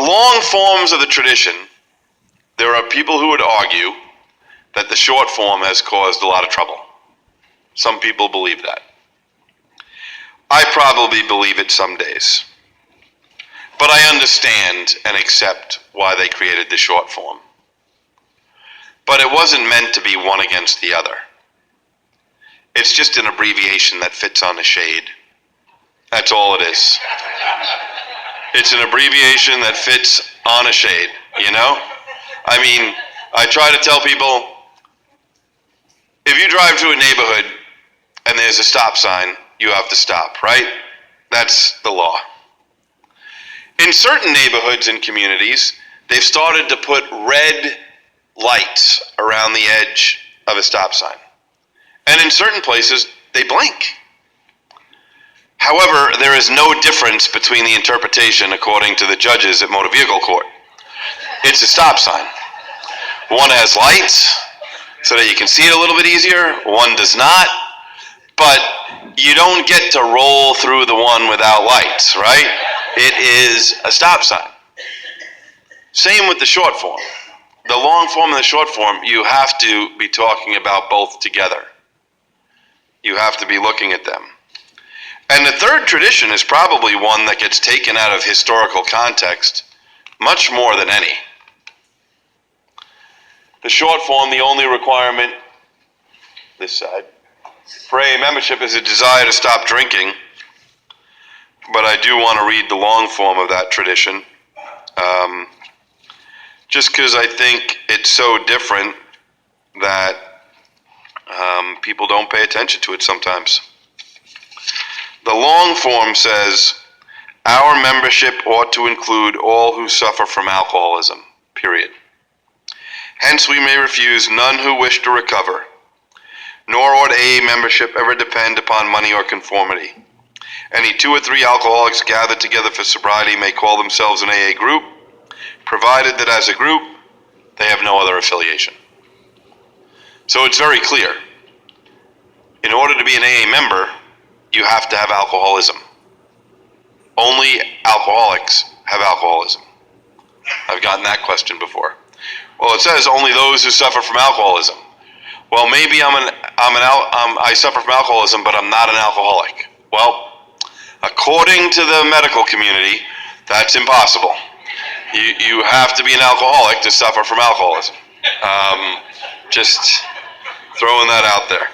long forms of the tradition, there are people who would argue that the short form has caused a lot of trouble. Some people believe that. I probably believe it some days. But I understand and accept why they created the short form. But it wasn't meant to be one against the other. It's just an abbreviation that fits on a shade. That's all it is. It's an abbreviation that fits on a shade, you know? I mean, I try to tell people, if you drive to a neighborhood and there's a stop sign, you have to stop, right? That's the law. In certain neighborhoods and communities, they've started to put red lights around the edge of a stop sign. And in certain places, they blink. However, there is no difference between the interpretation according to the judges at motor vehicle court. It's a stop sign. One has lights so that you can see it a little bit easier. One does not. But you don't get to roll through the one without lights, right? It is a stop sign. Same with the short form. The long form and the short form, you have to be talking about both together. You have to be looking at them. And the third tradition is probably one that gets taken out of historical context much more than any. The short form, the only requirement, this side, for AA membership is a desire to stop drinking. But I do want to read the long form of that tradition, just because I think it's so different that people don't pay attention to it sometimes. The long form says, our membership ought to include all who suffer from alcoholism, period. Hence we may refuse none who wish to recover, nor ought AA membership ever depend upon money or conformity. Any 2 or 3 alcoholics gathered together for sobriety may call themselves an AA group, provided that as a group, they have no other affiliation. So it's very clear. In order to be an AA member, you have to have alcoholism. Only alcoholics have alcoholism. I've gotten that question before. Well, it says only those who suffer from alcoholism. Well, maybe I suffer from alcoholism, but I'm not an alcoholic. Well, according to the medical community, that's impossible. You have to be an alcoholic to suffer from alcoholism. Just throwing that out there.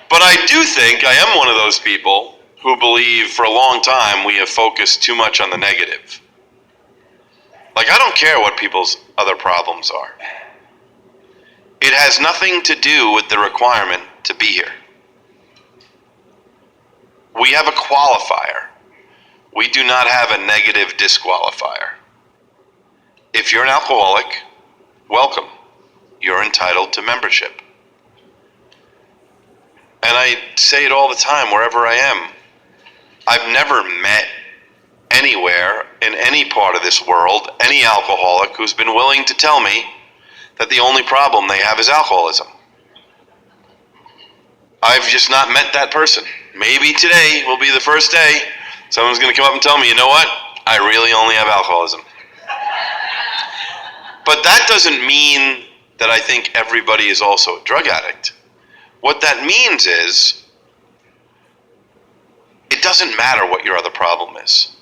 But I do think I am one of those people who believe for a long time we have focused too much on the negative. Like, I don't care what people's other problems are. It has nothing to do with the requirement to be here. We have a qualifier. We do not have a negative disqualifier. If you're an alcoholic, welcome. You're entitled to membership. And I say it all the time wherever I am. I've never met anywhere in any part of this world any alcoholic who's been willing to tell me that the only problem they have is alcoholism. I've just not met that person. Maybe today will be the first day someone's going to come up and tell me, you know what? I really only have alcoholism. But that doesn't mean that I think everybody is also a drug addict. What that means is, it doesn't matter what your other problem is.